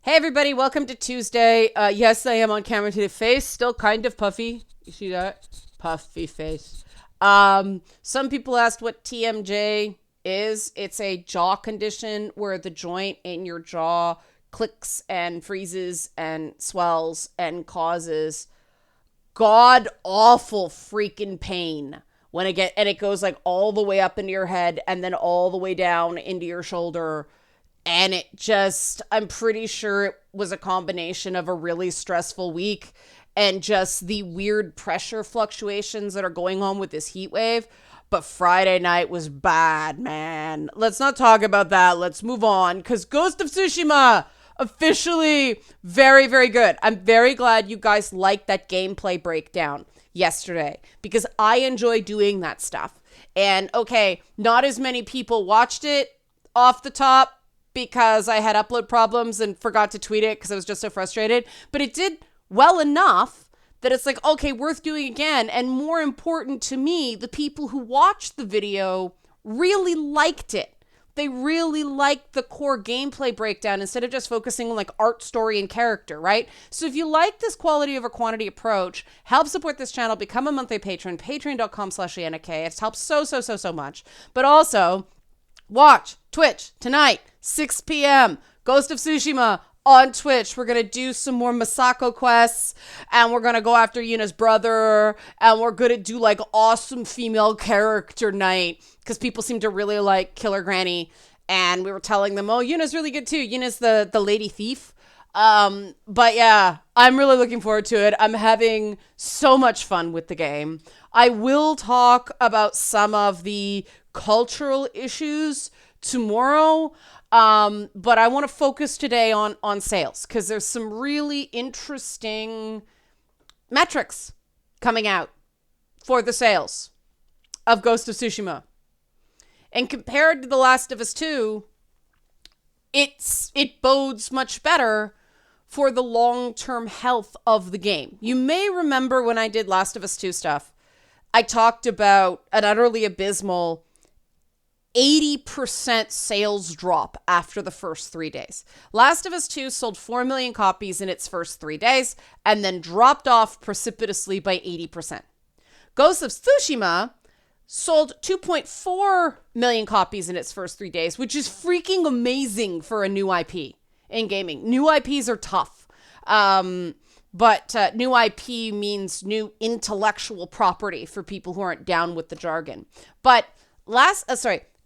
Hey everybody, welcome to Tuesday. Yes, I am on camera today. Face still kind of puffy. You see that? Puffy face. Some people asked what TMJ is. It's a jaw condition where the joint in your jaw clicks and freezes and swells and causes god awful freaking pain and it goes like all the way up into your head and then all the way down into your shoulder. And I'm pretty sure it was a combination of a really stressful week and just the weird pressure fluctuations that are going on with this heat wave. But Friday night was bad, man. Let's not talk about that. Let's move on, because Ghost of Tsushima, officially very, very good. I'm very glad you guys liked that gameplay breakdown yesterday, because I enjoy doing that stuff. And okay, not as many people watched it off the top, because I had upload problems and forgot to tweet it because I was just so frustrated. But it did well enough that it's like, okay, worth doing again. And more important to me, the people who watched the video really liked it. They really liked the core gameplay breakdown instead of just focusing on like art, story, and character, right? So if you like this quality over quantity approach, help support this channel, become a monthly patron, patreon.com/ANNK. It's helped so much. But also, watch Twitch tonight, 6 p.m. Ghost of Tsushima on Twitch. We're going to do some more Masako quests, and we're going to go after Yuna's brother, and we're going to do like awesome female character night, because people seem to really like Killer Granny, and we were telling them, oh, Yuna's really good too. Yuna's the lady thief. But yeah, I'm really looking forward to it. I'm having so much fun with the game. I will talk about some of the cultural issues tomorrow, but I want to focus today on sales, because there's some really interesting metrics coming out for the sales of Ghost of Tsushima. And compared to The Last of Us 2, it bodes much better for the long-term health of the game. You may remember when I did Last of Us 2 stuff, I talked about an utterly abysmal 80% sales drop after the first 3 days. Last of Us 2 sold 4 million copies in its first 3 days and then dropped off precipitously by 80%. Ghost of Tsushima sold 2.4 million copies in its first 3 days, which is freaking amazing for a new IP in gaming. New IPs are tough. But new IP means new intellectual property for people who aren't down with the jargon. But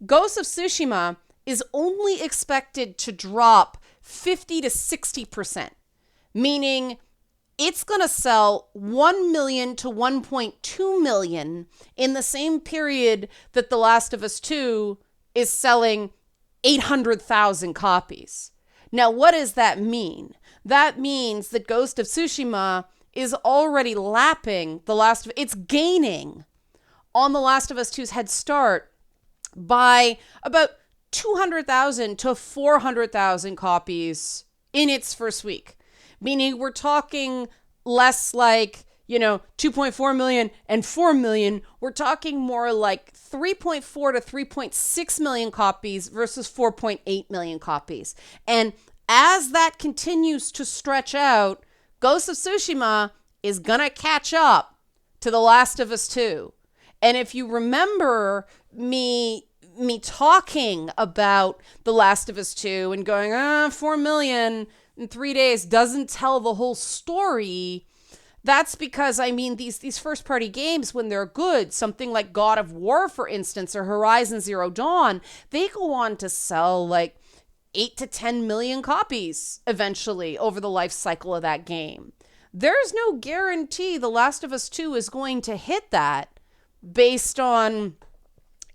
Ghost of Tsushima is only expected to drop 50 to 60%, meaning it's going to sell 1 million to 1.2 million in the same period that The Last of Us 2 is selling 800,000 copies. Now, what does that mean? That means that Ghost of Tsushima is already lapping it's gaining on The Last of Us 2's head start by about 200,000 to 400,000 copies in its first week. Meaning we're talking less like, 2.4 million and 4 million. We're talking more like 3.4 to 3.6 million copies versus 4.8 million copies. And as that continues to stretch out, Ghost of Tsushima is gonna catch up to The Last of Us 2. And if you remember me talking about The Last of Us 2 and going, 4 million in 3 days doesn't tell the whole story, that's because, these first-party games, when they're good, something like God of War, for instance, or Horizon Zero Dawn, they go on to sell like 8 to 10 million copies eventually over the life cycle of that game. There's no guarantee The Last of Us 2 is going to hit that based on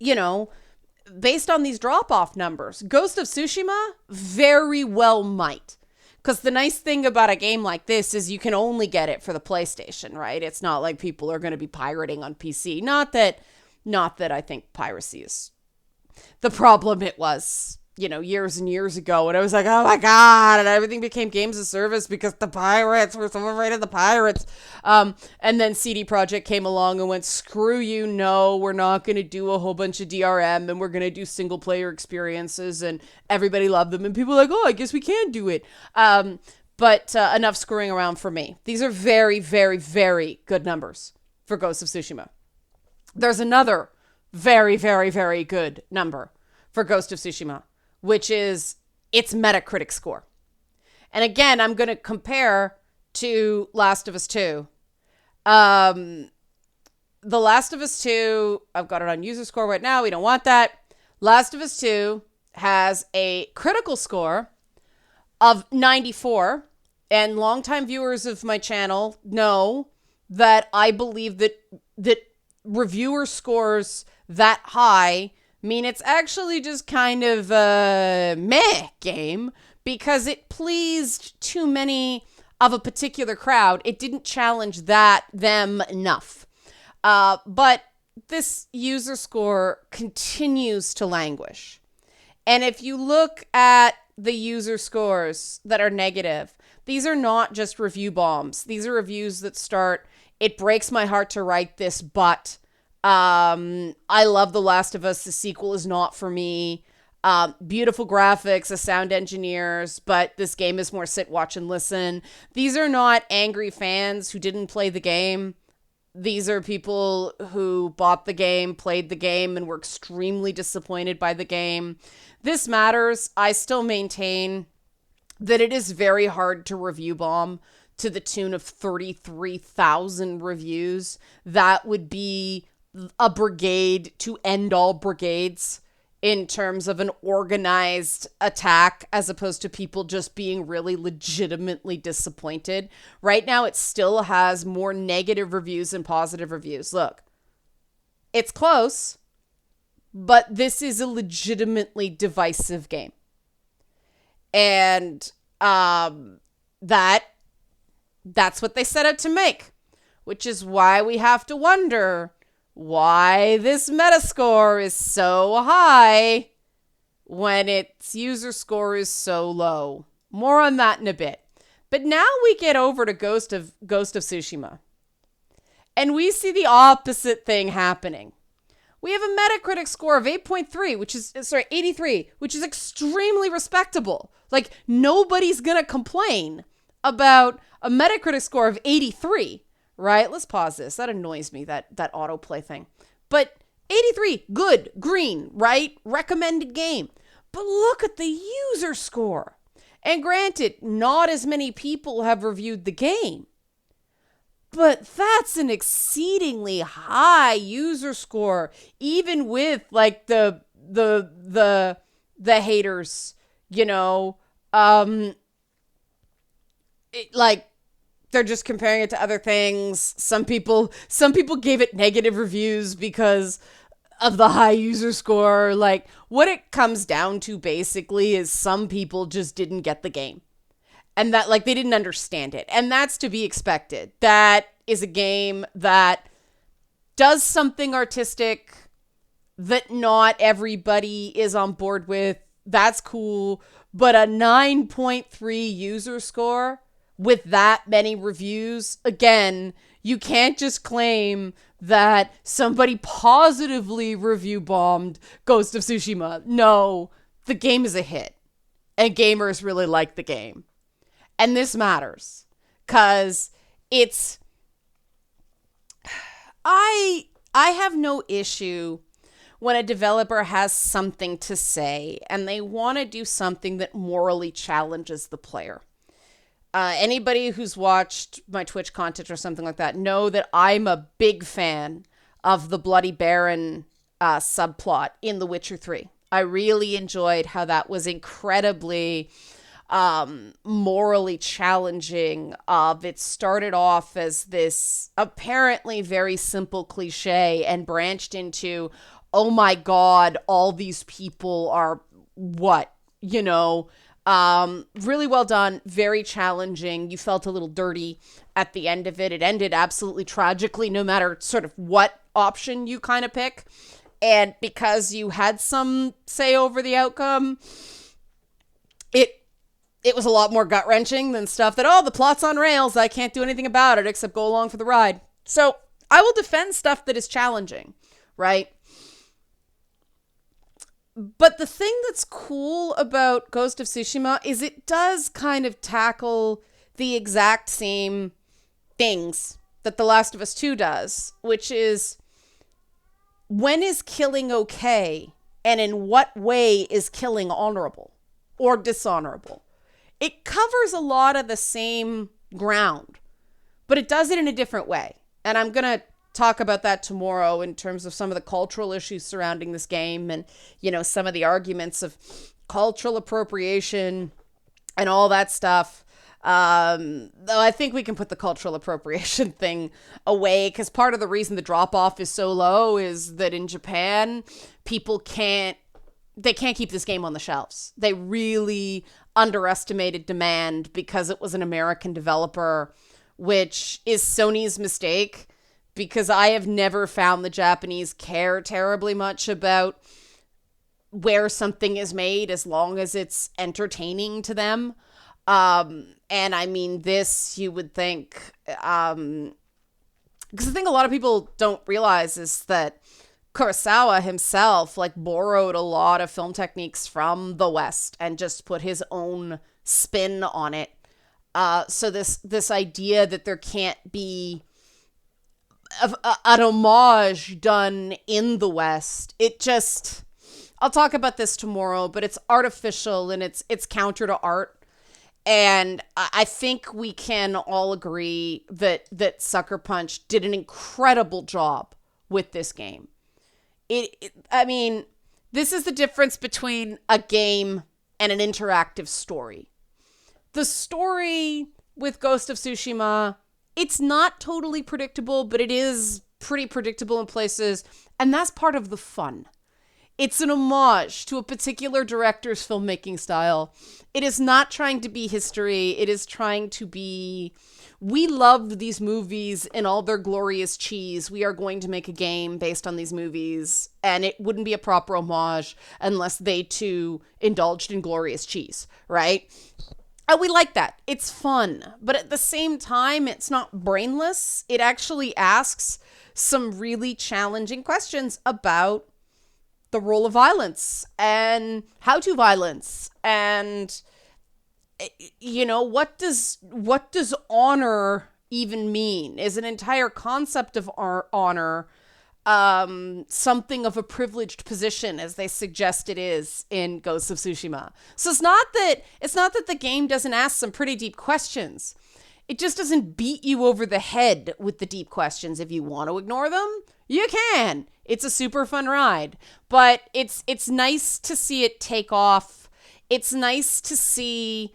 these drop-off numbers. Ghost of Tsushima very well might. Because the nice thing about a game like this is you can only get it for the PlayStation, right? It's not like people are going to be pirating on PC. Not that I think piracy is the problem it was years and years ago. And I was like, oh my God. And everything became games of service because the pirates were so afraid of the pirates. And then CD Projekt came along and went, screw you. No, we're not going to do a whole bunch of DRM and we're going to do single player experiences. And everybody loved them. And people were like, oh, I guess we can do it. But enough screwing around for me. These are very, very, very good numbers for Ghost of Tsushima. There's another very, very, very good number for Ghost of Tsushima, which is its Metacritic score. And again, I'm going to compare to Last of Us 2. The Last of Us 2, I've got it on user score right now. We don't want that. Last of Us 2 has a critical score of 94. And longtime viewers of my channel know that I believe that reviewer scores that high mean it's actually just kind of a meh game because it pleased too many of a particular crowd. It didn't challenge them enough. But this user score continues to languish. And if you look at the user scores that are negative, these are not just review bombs. These are reviews that start, it breaks my heart to write this, but I love The Last of Us. The sequel is not for me. Beautiful graphics, the sound engineers, but this game is more sit, watch, and listen. These are not angry fans who didn't play the game. These are people who bought the game, played the game, and were extremely disappointed by the game. This matters. I still maintain that it is very hard to review bomb to the tune of 33,000 reviews. That would be a brigade to end all brigades in terms of an organized attack, as opposed to people just being really legitimately disappointed. Right now, it still has more negative reviews than positive reviews. Look, it's close, but this is a legitimately divisive game. And that's what they set out to make, which is why we have to wonder why this Metascore is so high when its user score is so low. More on that in a bit. But now we get over to Ghost of Tsushima. And we see the opposite thing happening. We have a Metacritic score of 83, which is extremely respectable. Like, nobody's gonna complain about a Metacritic score of 83, right? Let's pause this. That annoys me, that autoplay thing. But 83, good, green, right? Recommended game. But look at the user score. And granted, not as many people have reviewed the game. But that's an exceedingly high user score, even with like the haters, they're just comparing it to other things. Some people gave it negative reviews because of the high user score. Like, what it comes down to basically is some people just didn't get the game. And that, like, they didn't understand it. And that's to be expected. That is a game that does something artistic that not everybody is on board with. That's cool. But a 9.3 user score with that many reviews, again, you can't just claim that somebody positively review bombed Ghost of Tsushima. No, the game is a hit. And gamers really like the game. And this matters because it's, I have no issue when a developer has something to say and they want to do something that morally challenges the player. Anybody who's watched my Twitch content or something like that know that I'm a big fan of the Bloody Baron subplot in The Witcher 3. I really enjoyed how that was incredibly morally challenging. It started off as this apparently very simple cliche and branched into, oh my God, all these people are what, really well done, very challenging. You felt a little dirty at the end of it. It ended absolutely tragically, no matter sort of what option you kind of pick. And because you had some say over the outcome, it was a lot more gut-wrenching than stuff that, oh, the plot's on rails, I can't do anything about it except go along for the ride. So I will defend stuff that is challenging, right? But the thing that's cool about Ghost of Tsushima is it does kind of tackle the exact same things that The Last of Us 2 does, which is, when is killing okay, and in what way is killing honorable or dishonorable? It covers a lot of the same ground, but it does it in a different way. And I'm going to talk about that tomorrow in terms of some of the cultural issues surrounding this game and, you know, some of the arguments of cultural appropriation and all that stuff. Though I think we can put the cultural appropriation thing away, because part of the reason the drop-off is so low is that in Japan, people can't keep this game on the shelves. They really underestimated demand because it was an American developer, which is Sony's mistake, because I have never found the Japanese care terribly much about where something is made as long as it's entertaining to them. And I mean, this, you would think, because the thing a lot of people don't realize is that Kurosawa himself, like, borrowed a lot of film techniques from the West and just put his own spin on it. So this idea that there can't be an homage done in the West, it just, I'll talk about this tomorrow, but it's artificial and it's counter to art. And I think we can all agree that Sucker Punch did an incredible job with this game. I mean, this is the difference between a game and an interactive story. The story with Ghost of Tsushima, it's not totally predictable, but it is pretty predictable in places, and that's part of the fun. It's an homage to a particular director's filmmaking style. It is not trying to be history. It is trying to be, we loved these movies in all their glorious cheese. We are going to make a game based on these movies, and it wouldn't be a proper homage unless they too indulged in glorious cheese, right? And we like that. It's fun. But at the same time, it's not brainless. It actually asks some really challenging questions about the role of violence and how to violence, and, you know, what does honor even mean? Is an entire concept of honor something of a privileged position, as they suggest it is in Ghost of Tsushima? So it's not that the game doesn't ask some pretty deep questions. It just doesn't beat you over the head with the deep questions. If you want to ignore them, you can. It's a super fun ride, but it's nice to see it take off. It's nice to see,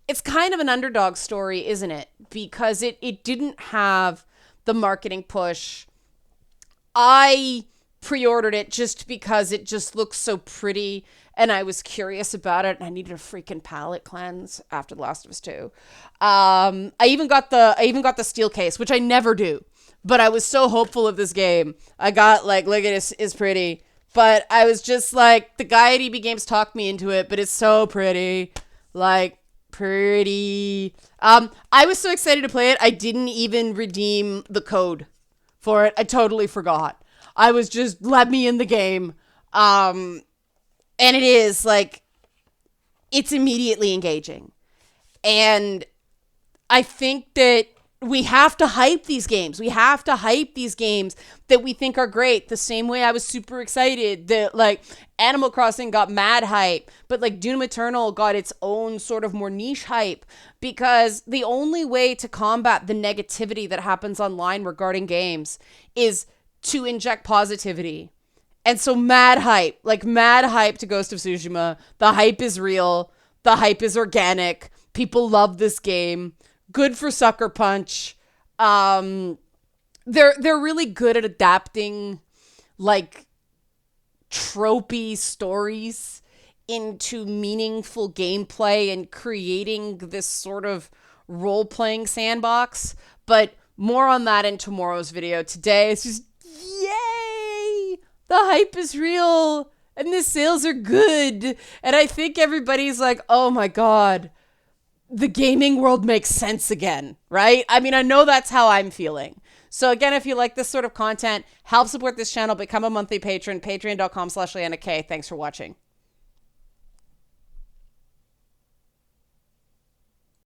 it's kind of an underdog story, isn't it? Because it didn't have the marketing push. I pre-ordered it just because it just looks so pretty, and I was curious about it, and I needed a freaking palate cleanse after The Last of Us 2. I even got the steel case, which I never do. But I was so hopeful of this game. I got, like, look at this, is pretty. But I was just like, the guy at EB Games talked me into it, but it's so pretty. Like, pretty. I was so excited to play it, I didn't even redeem the code for it. I totally forgot. I was just, let me in the game. And it is, like, it's immediately engaging. And I think that we have to hype these games. We have to hype these games that we think are great. The same way I was super excited that, like, Animal Crossing got mad hype, but, like, Doom Eternal got its own sort of more niche hype, because the only way to combat the negativity that happens online regarding games is to inject positivity. And so mad hype to Ghost of Tsushima. The hype is real. The hype is organic. People love this game. Good for Sucker Punch. They're really good at adapting, like, tropey stories into meaningful gameplay and creating this sort of role-playing sandbox. But more on that in tomorrow's video. Today, it's just, yay! the hype is real and the sales are good. And I think everybody's like, oh my God, the gaming world makes sense again, right? I mean, I know that's how I'm feeling. So again, if you like this sort of content, help support this channel, become a monthly patron, patreon.com/LeannaK. Thanks for watching.